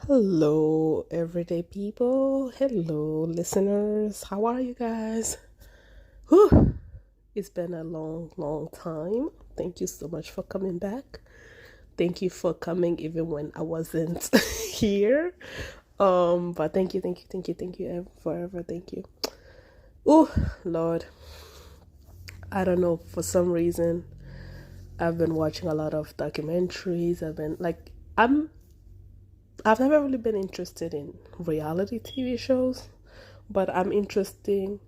Hello, everyday people. Hello, listeners. How are you guys? Whew. It's been a long, long time. Thank you so much for coming back. Thank you for coming even when I wasn't here. But thank you forever. Thank you. Oh, Lord. I don't know. For some reason, I've been watching a lot of documentaries. I've never really been interested in reality TV shows, but I am interested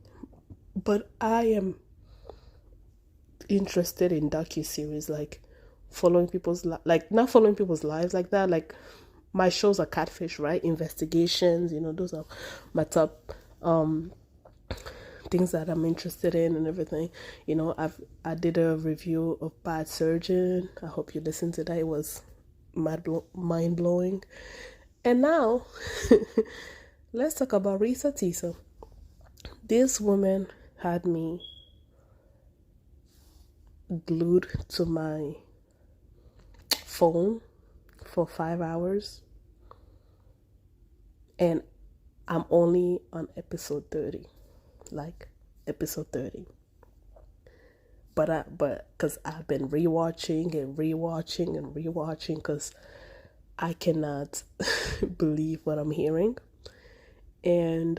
in docu-series, like not following people's lives like that. Like my shows are catfish, right? Investigations, those are my top things that I'm interested in and everything. I did a review of Bad Surgeon. I hope you listened to that. It was mind blowing. And now, let's talk about Reesa Teesa. This woman had me glued to my phone for 5 hours, and I'm only on episode 30. Like, episode 30. But because I've been rewatching and rewatching and rewatching because I cannot believe what I'm hearing. And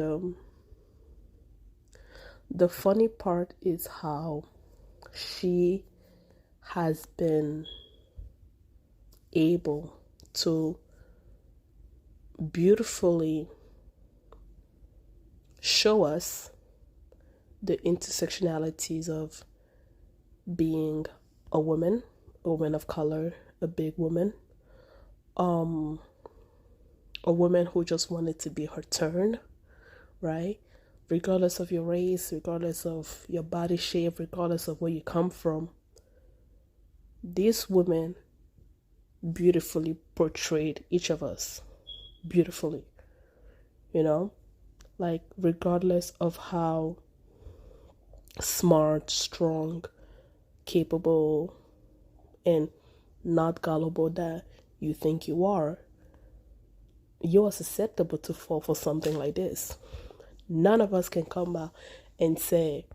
the funny part is how she has been able to beautifully show us the intersectionalities of being a woman of color, a big woman, a woman who just wanted to be her turn, right? Regardless of your race, regardless of your body shape, regardless of where you come from, this woman beautifully portrayed each of us beautifully, like regardless of how smart, strong, capable, and not gullible that you think you are susceptible to fall for something like this. None of us can come out and say,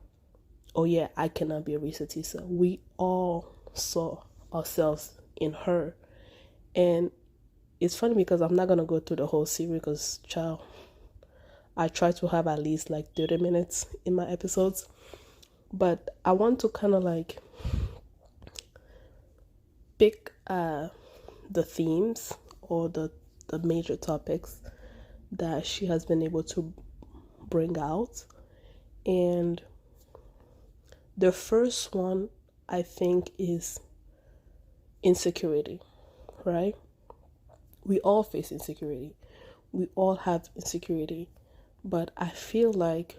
oh yeah, I cannot be a Reesa Teesa. We all saw ourselves in her. And it's funny because I'm not going to go through the whole series because, child, I try to have at least like 30 minutes in my episodes. But I want to kind of like pick the themes or the major topics that she has been able to bring out. And the first one, I think, is insecurity, right? We all face insecurity. We all have insecurity. But I feel like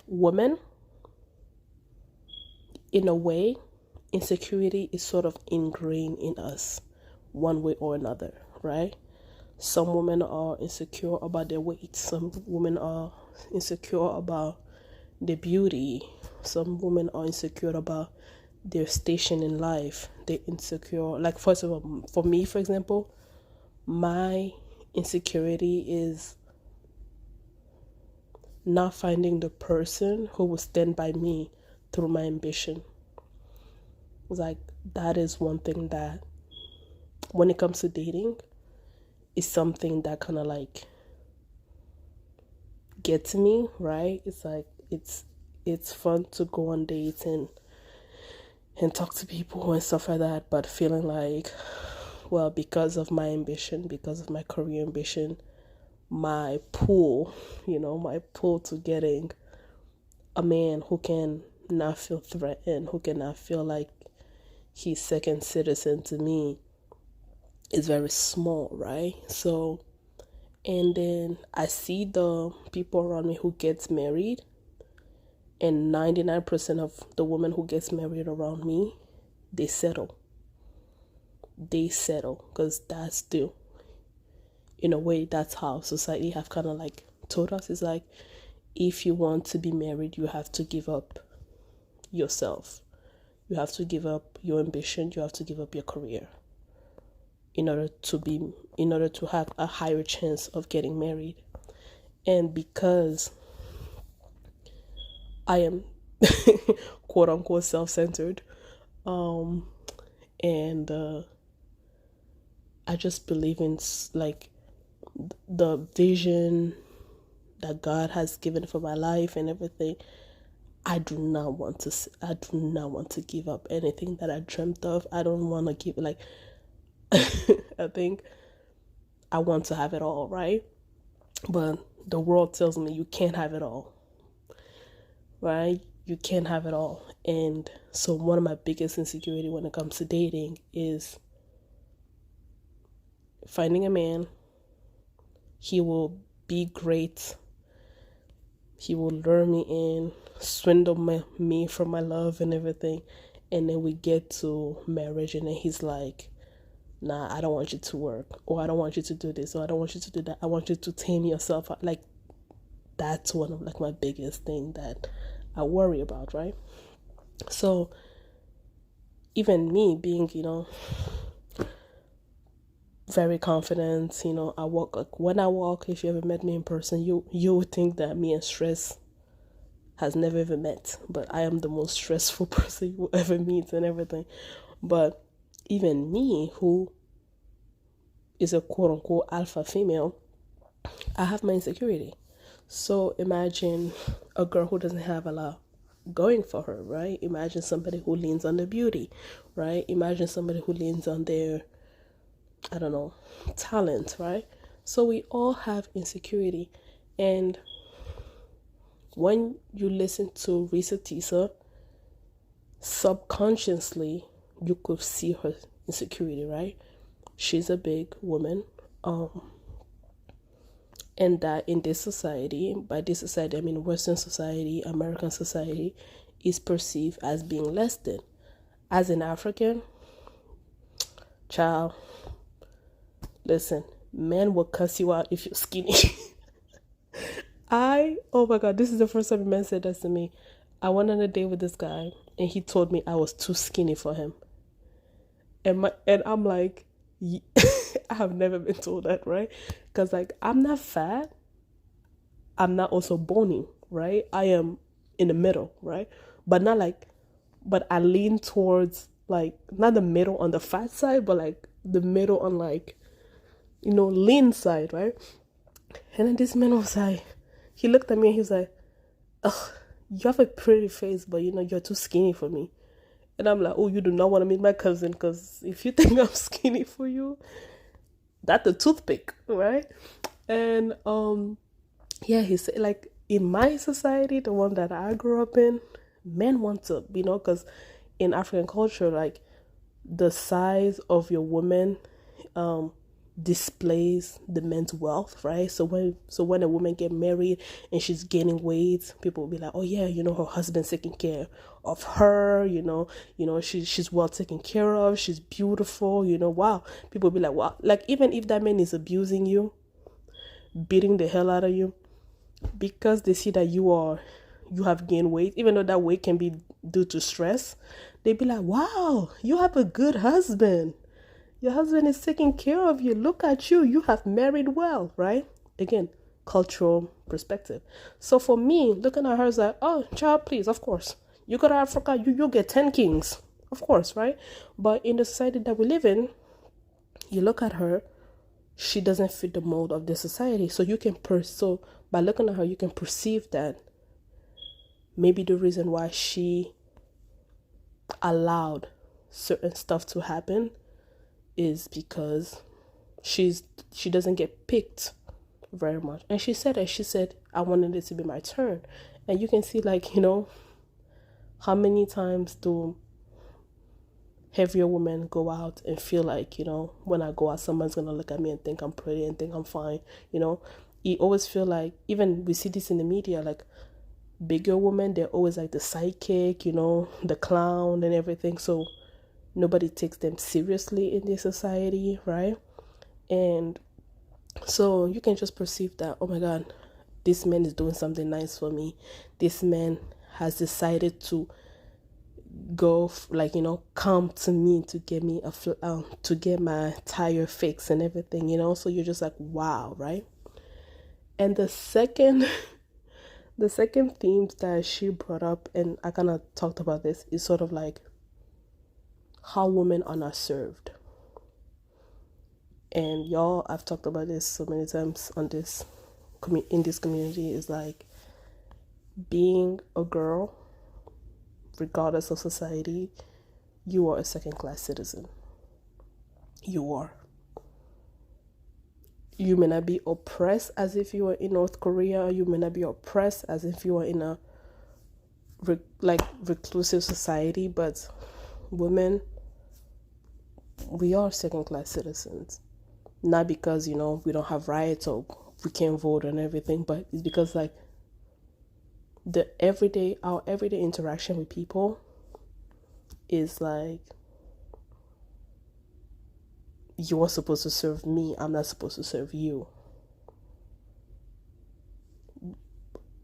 women, in a way, insecurity is sort of ingrained in us one way or another, right? Some women are insecure about their weight. Some women are insecure about their beauty. Some women are insecure about their station in life. They're insecure. Like, first of all, for me, for example, my insecurity is not finding the person who will stand by me through my ambition. Like, that is one thing that, when it comes to dating, is something that kind of like gets me, right? It's like it's fun to go on dates and talk to people and stuff like that, but feeling like, well, because of my ambition, because of my career ambition, my pull to getting a man who can not feel threatened, who cannot feel like he's second citizen to me, is very small, right? So, and then I see the people around me who gets married, and 99% of the women who gets married around me, they settle because that's still, in a way, that's how society have kind of like told us. It's like, if you want to be married, you have to give up yourself. You have to give up your ambition. You have to give up your career. in order to have a higher chance of getting married. And because I am quote unquote self-centered, and I just believe in like the vision that God has given for my life and everything. I do not want to give up anything that I dreamt of. I don't want to give, like, I think I want to have it all, right? But the world tells me you can't have it all, right? You can't have it all. And so one of my biggest insecurity when it comes to dating is finding a man. He will be great. He will lure me in, swindle me for my love and everything. And then we get to marriage and then he's like, nah, I don't want you to work, or I don't want you to do this, or I don't want you to do that. I want you to tame yourself. Like, that's one of like my biggest thing that I worry about, right? So even me being, very confident, I walk, like when I walk, if you ever met me in person, you would think that me and stress has never even met, but I am the most stressful person you will ever meet and everything. But even me, who is a quote unquote alpha female, I have my insecurity. So imagine a girl who doesn't have a lot going for her, right? Imagine somebody who leans on their beauty, right? Imagine somebody who leans on their, I don't know, talent, right? So we all have insecurity. And when you listen to Reesa Teesa, subconsciously you could see her insecurity, right? She's a big woman. And that in this society, by this society I mean Western society, American society, is perceived as being less than. As an African, child, listen, men will cuss you out if you're skinny. Oh my God, this is the first time a man said that to me. I went on a date with this guy and he told me I was too skinny for him. And I'm like, I have never been told that, right? Because like, I'm not fat, I'm not also bony, right? I am in the middle, right? But not like, but I lean towards like, not the middle on the fat side, but like the middle on like, lean side, right? And then this man was like, he looked at me and he was like, ugh, you have a pretty face, but you're too skinny for me. And I'm like, oh, you do not want to meet my cousin, because if you think I'm skinny for you, that's a toothpick, right? And yeah, he said, like, in my society, the one that I grew up in, men want to, because in African culture, like, the size of your woman displays the man's wealth, right? So when a woman get married and she's gaining weight, people will be like, oh yeah, her husband's taking care of her, she's well taken care of, she's beautiful, wow. People will be like, wow. Like, even if that man is abusing you, beating the hell out of you, because they see that you have gained weight, even though that weight can be due to stress, they be like, wow, you have a good husband. Your husband is taking care of you. Look at you. You have married well, right? Again, cultural perspective. So for me, looking at her is like, oh, child, please, of course. You go to Africa, you'll get 10 kings. Of course, right? But in the society that we live in, you look at her, she doesn't fit the mold of the society. So so by looking at her, you can perceive that maybe the reason why she allowed certain stuff to happen is because she doesn't get picked very much. And she said I wanted it to be my turn. And you can see, like, how many times do heavier women go out and feel like, when I go out, someone's gonna look at me and think I'm pretty and think I'm fine. You always feel like, even we see this in the media, like, bigger women, they're always like the sidekick, the clown and everything. So nobody takes them seriously in this society, right? And so you can just perceive that, oh my God, this man is doing something nice for me. This man has decided to come to me to get me to get my tire fixed and everything, so you're just like, wow, right? And the second the second theme that she brought up, and I kind of talked about this, is sort of like how women are not served. And y'all, I've talked about this so many times on this in this community, is like being a girl, regardless of society, you are a second-class citizen. You are. You may not be oppressed as if you were in North Korea. You may not be oppressed as if you were in a reclusive society, but women, we are second-class citizens. Not because, we don't have rights or we can't vote and everything, but it's because like our everyday interaction with people is like, you are supposed to serve me, I'm not supposed to serve you.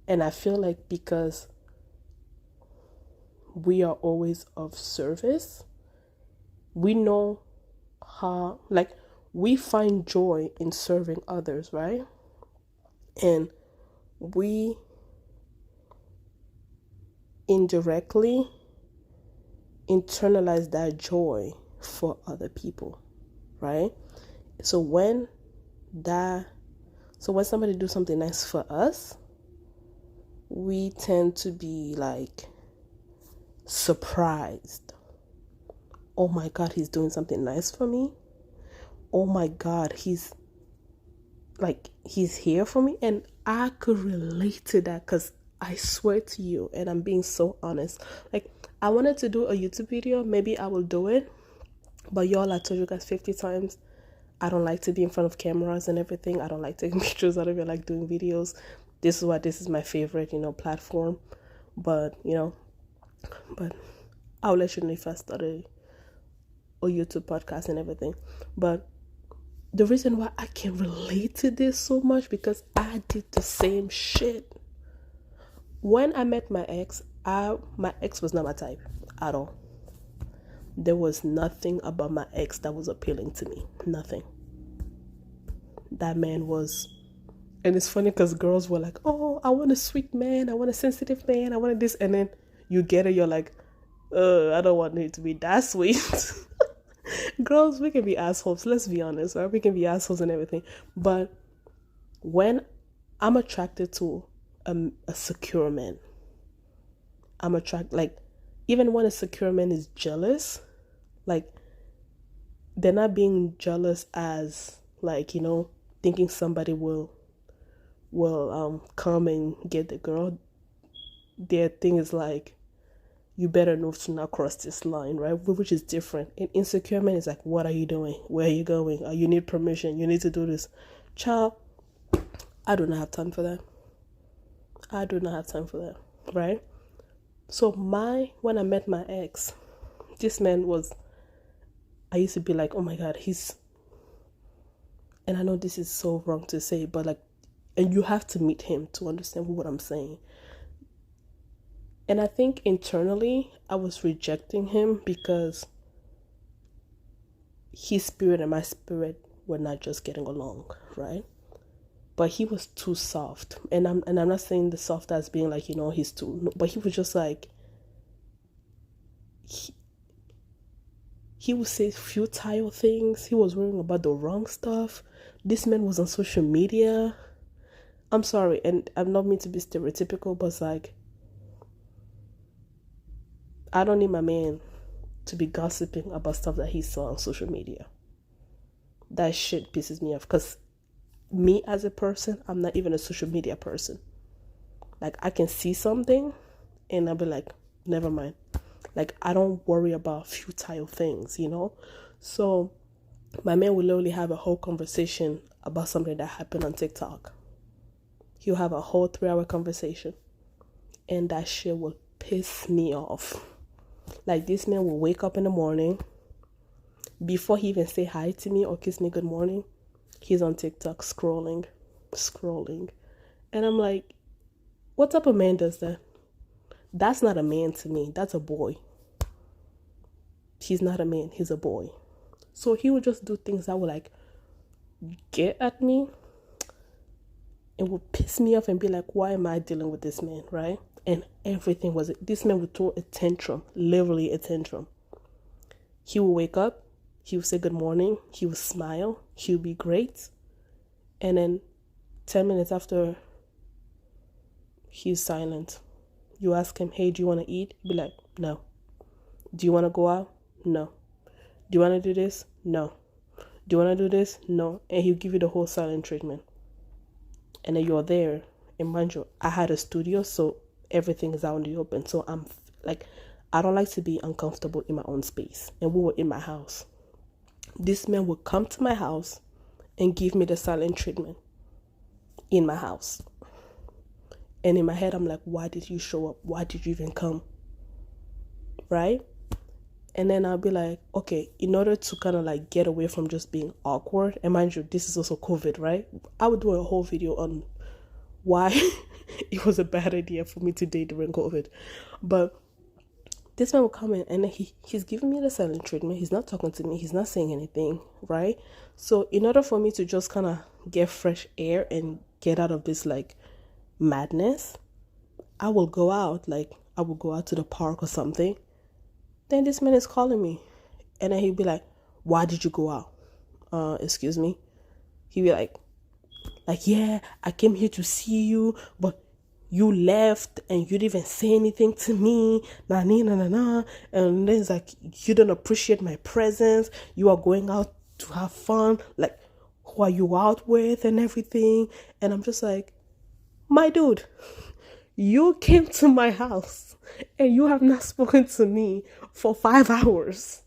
And I feel like because we are always of service, we know how, like, we find joy in serving others, right? And we indirectly internalize that joy for other people, right? So when somebody do something nice for us, we tend to be like surprised. Oh my God, he's doing something nice for me. Oh my God, he's here for me. And I could relate to that, because I swear to you, and I'm being so honest, like, I wanted to do a YouTube video. Maybe I will do it, but y'all, I told you guys 50 times, I don't like to be in front of cameras and everything. I don't like taking pictures. I don't even like doing videos. This is my favorite, platform. But I'll let you know if I started a YouTube podcast and everything. But the reason why I can relate to this so much, because I did the same shit. When I met my ex was not my type at all. There was nothing about my ex that was appealing to me. Nothing. That man was, and it's funny because girls were like, oh, I want a sweet man, I want a sensitive man, I want this, and then you get it, you're like, I don't want it to be that sweet. Girls, we can be assholes, let's be honest, right? We can be assholes and everything. But when I'm attracted to a secure man, I'm attracted, like, even when a secure man is jealous, like, they're not being jealous as, like, thinking somebody will come and get the girl. Their thing is like, you better know to not cross this line, right? Which is different. An insecure man is like, what are you doing? Where are you going? You need permission. You need to do this. Child, I do not have time for that. I do not have time for that, right? So when I met my ex, this man was, I used to be like, oh my God, and I know this is so wrong to say, but like, and you have to meet him to understand what I'm saying. And I think internally, I was rejecting him because his spirit and my spirit were not just getting along, right? But he was too soft. And I'm not saying the soft as being like, he's too, but he was just like, he would say futile things. He was worrying about the wrong stuff. This man was on social media. I'm sorry, and I'm not meant to be stereotypical, but it's like, I don't need my man to be gossiping about stuff that he saw on social media. That shit pisses me off, because me as a person, I'm not even a social media person. Like, I can see something and I'll be like, never mind. Like, I don't worry about futile things, So my man will literally have a whole conversation about something that happened on TikTok. He'll have a whole 3-hour conversation, and that shit will piss me off. Like, this man will wake up in the morning, before he even say hi to me or kiss me good morning, he's on TikTok scrolling. And I'm like, what type of man does that? That's not a man to me. That's a boy. he's not a man, he's a boy. So he would just do things that would like get at me. It would piss me off and be like, why am I dealing with this man, right? And everything was, this man would throw a tantrum, literally a tantrum. He would wake up, he would say good morning, he would smile, he would be great. And then 10 minutes after, he's silent. You ask him, hey, do you want to eat? He'd be like, no. Do you want to go out? No. Do you want to do this? No. Do you want to do this? No. And he'll give you the whole silent treatment. And then you're there. And mind you, I had a studio, so everything is out in the open. So I'm like, I don't like to be uncomfortable in my own space. And we were in my house. This man would come to my house and give me the silent treatment in my house. And in my head, I'm like, why did you show up? Why did you even come? Right? And then I'll be like, okay, in order to kind of like get away from just being awkward, and mind you, this is also COVID, right? I would do a whole video on why it was a bad idea for me to date during COVID. But this man will come in and he's giving me the silent treatment. He's not talking to me. He's not saying anything, right? So in order for me to just kind of get fresh air and get out of this like madness, I will go out to the park or something. Then this man is calling me, and then he'd be like, why did you go out? Excuse me. He'd be like, yeah, I came here to see you, but you left and you didn't even say anything to me. Nah. And then it's like, you don't appreciate my presence. You are going out to have fun. Like, who are you out with and everything? And I'm just like, my dude, you came to my house and you have not spoken to me for 5 hours.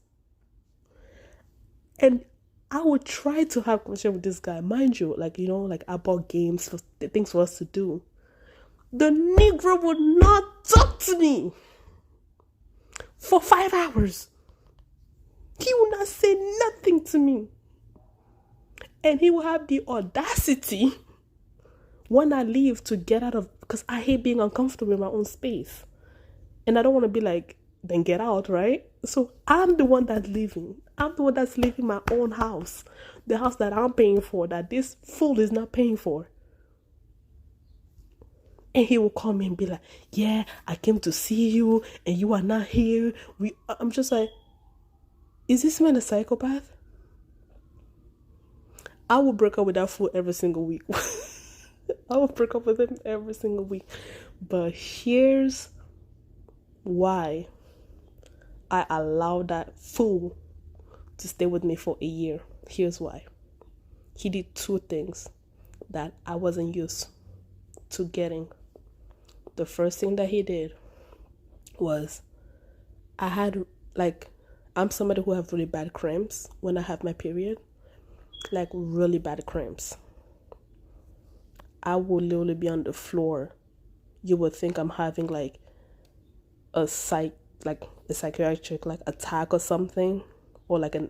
And I would try to have conversation with this guy. Mind you, like, you know, like I bought games, for things for us to do. The Negro would not talk to me for 5 hours. He would not say nothing to me. And he will have the audacity when I leave to get out of, because I hate being uncomfortable in my own space. And I don't want to be like, then get out, right? So I'm the one that's leaving. I'm the one that's leaving my own house. The house that I'm paying for, that this fool is not paying for. And he will call me and be like, yeah, I came to see you and you are not here. I'm just like, is this man a psychopath? I will break up with that fool every single week. I will break up with him every single week. But here's why I allowed that fool to stay with me for a year. Here's why. He did 2 things that I wasn't used to getting. The first thing that he did was I'm somebody who have really bad cramps when I have my period. Like really bad cramps. I will literally be on the floor. You would think I'm having like a psychiatric like attack or something, or like a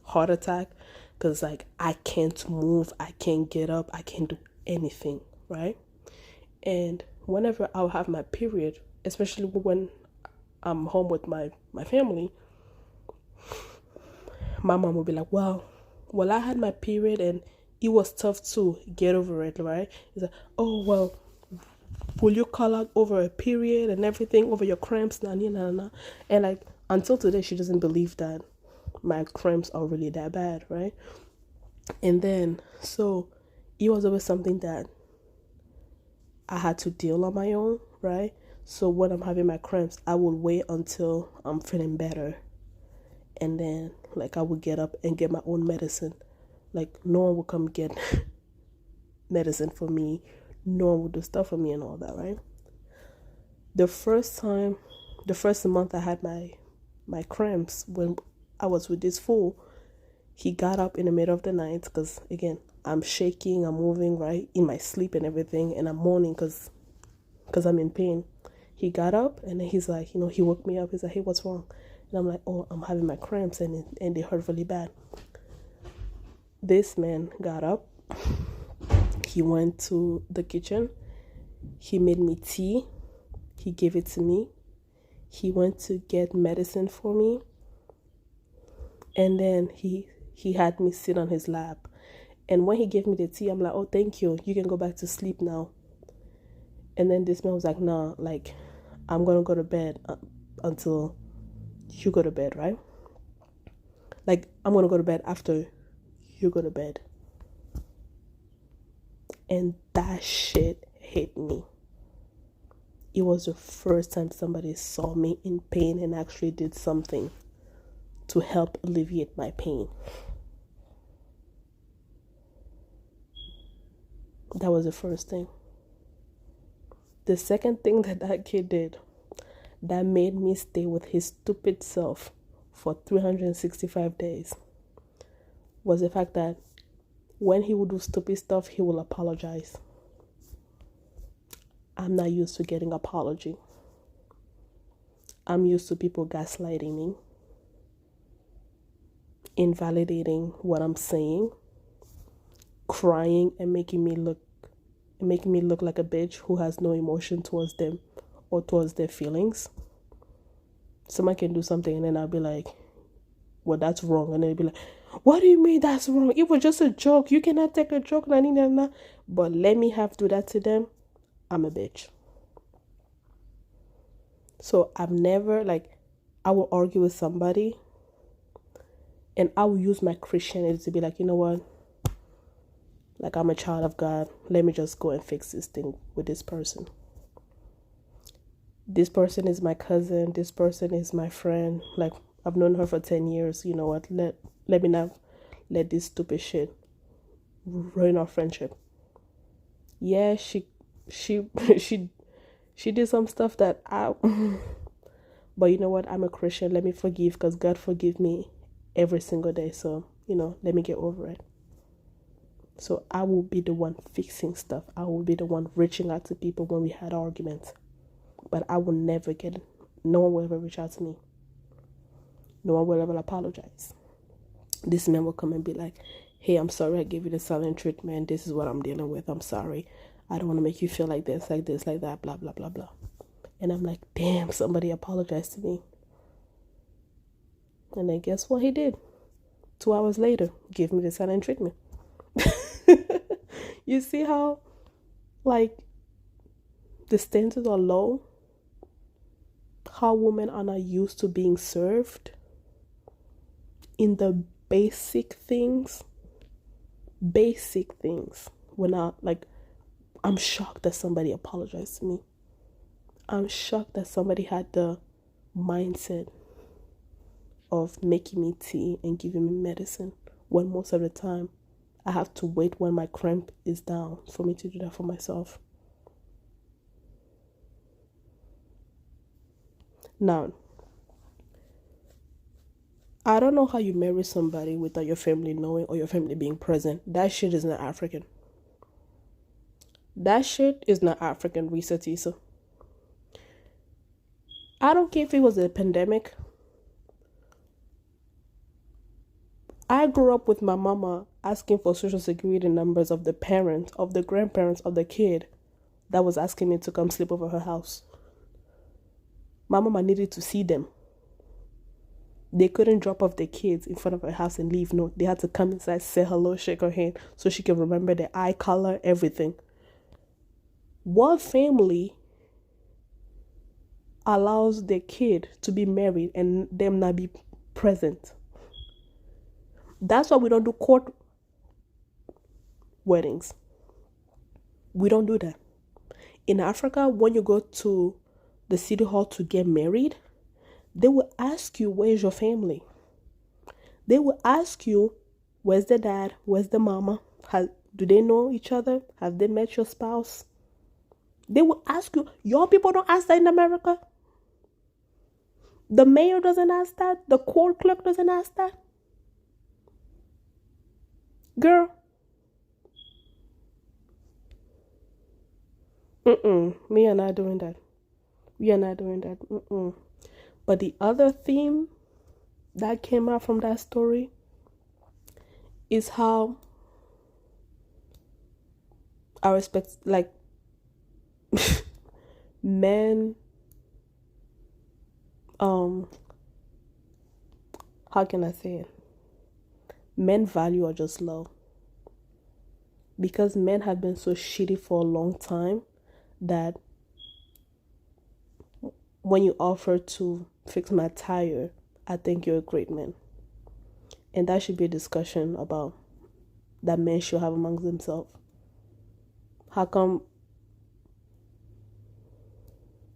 heart attack, because like I can't move, I can't get up, I can't do anything, right? And whenever I'll have my period, especially when I'm home with my family, my mom will be like, well, I had my period and it was tough to get over it, right? It's like, oh, well, will you call out over a period and everything, over your cramps? Nah. And like, until today, she doesn't believe that my cramps are really that bad, right? And then, so it was always something that I had to deal on my own, right? So when I'm having my cramps, I will wait until I'm feeling better. And then, like, I would get up and get my own medicine. Like, no one would come get medicine for me. No one would do stuff for me and all that, right? The first month I had my cramps, when I was with this fool, he got up in the middle of the night, because, again, I'm shaking, I'm moving, right, in my sleep and everything, and I'm moaning because I'm in pain. He got up, and then he's like, he woke me up. He's like, hey, what's wrong? And I'm like, oh, I'm having my cramps, and they hurt really bad. This man got up. He went to the kitchen. He made me tea. He gave it to me. He went to get medicine for me. And then he had me sit on his lap. And when he gave me the tea, I'm like, oh, thank you. You can go back to sleep now. And then this man was like, nah, like, I'm going to go to bed until you go to bed, right? Like, I'm going to go to bed after you go to bed. And that shit hit me. It was the first time somebody saw me in pain and actually did something to help alleviate my pain. That was the first thing. The second thing that kid did that made me stay with his stupid self for 365 days was the fact that when he would do stupid stuff, he will apologize. I'm not used to getting apology. I'm used to people gaslighting me, invalidating what I'm saying, crying and making me look like a bitch who has no emotion towards them or towards their feelings. Someone can do something and then I'll be like, well, that's wrong. And they'll be like, what do you mean that's wrong? It was just a joke. You cannot take a joke. But let me have to do that to them. I'm a bitch. So I've never, like, I will argue with somebody and I will use my Christianity to be like, you know what? Like, I'm a child of God. Let me just go and fix this thing with this person. This person is my cousin. This person is my friend. Like, I've known her for 10 years. You know what? Let me not let this stupid shit ruin our friendship. Yeah, she did some stuff that I but you know what? I'm a Christian. Let me forgive because God forgive me every single day. So, let me get over it. So I will be the one fixing stuff. I will be the one reaching out to people when we had arguments. But I will never no one will ever reach out to me. No one will ever apologize. This man will come and be like, hey, I'm sorry I gave you the silent treatment. This is what I'm dealing with. I'm sorry. I don't want to make you feel like this, like that, blah, blah, blah, blah. And I'm like, damn, somebody apologized to me. And then guess what he did? 2 hours later, gave me the silent treatment. You see how, like, the standards are low? How women are not used to being served in the basic things. When I'm shocked that somebody apologized to me. I'm shocked that somebody had the mindset of making me tea and giving me medicine when most of the time I have to wait when my cramp is down for me to do that for myself. Now, I don't know how you marry somebody without your family knowing or your family being present. That shit is not African. That shit is not African, Reesa, Teesa. I don't care if it was a pandemic. I grew up with my mama asking for social security numbers of the parents, of the grandparents of the kid that was asking me to come sleep over her house. My mama needed to see them. They couldn't drop off their kids in front of her house and leave. No, they had to come inside, say hello, shake her hand so she can remember their eye color, everything. What family allows their kid to be married and them not be present? That's why we don't do court weddings. We don't do that. In Africa, when you go to the city hall to get married, they will ask you, where's your family? They will ask you, where's the dad? Where's the mama? Do they know each other? Have they met your spouse? They will ask you. Your people don't ask that in America. The mayor doesn't ask that. The court clerk doesn't ask that. Girl. We are not doing that. We are not doing that. But the other theme that came out from that story is how I respect, like, men, how can I say it? Men value or just love. Because men have been so shitty for a long time that when you offer to fix my tire, I think you're a great man. And that should be a discussion about that men should have amongst themselves. How come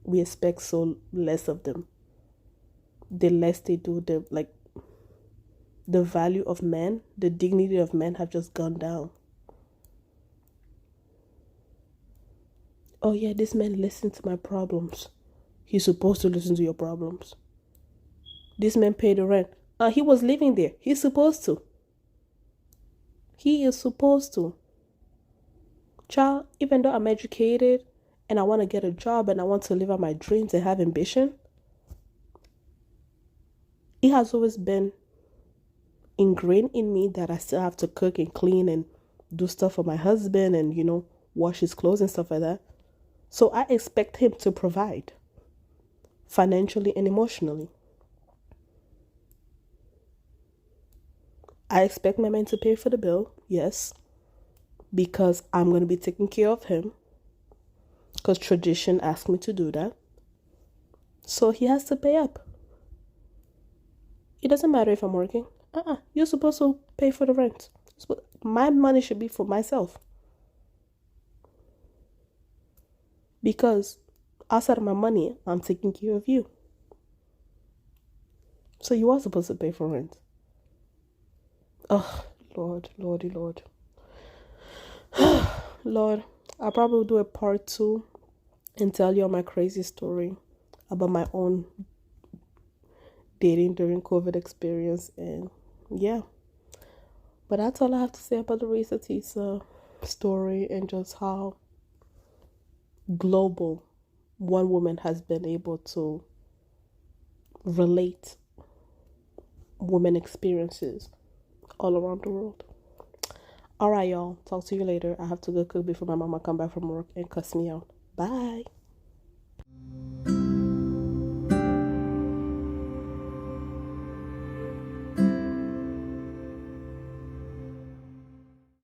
we expect so less of them? The less they do, the value of men, the dignity of men have just gone down. Oh yeah, this man listens to my problems. He's supposed to listen to your problems. This man paid the rent. He was living there. He's supposed to. He is supposed to. Child, even though I'm educated and I want to get a job and I want to live out my dreams and have ambition, it has always been ingrained in me that I still have to cook and clean and do stuff for my husband and, wash his clothes and stuff like that. So I expect him to provide financially and emotionally. I expect my man to pay for the bill, yes, because I'm going to be taking care of him, because tradition asks me to do that. So he has to pay up. It doesn't matter if I'm working. You're supposed to pay for the rent. My money should be for myself. Because outside of my money, I'm taking care of you. So you are supposed to pay for rent. Oh, Lord, Lordy, Lord. Lord, I'll probably do a part 2 and tell you my crazy story about my own dating during COVID experience. And yeah. But that's all I have to say about the Reesa Teesa story and just how global one woman has been able to relate women experiences all around the world. All right, y'all. Talk to you later. I have to go cook before my mama come back from work and cuss me out. Bye.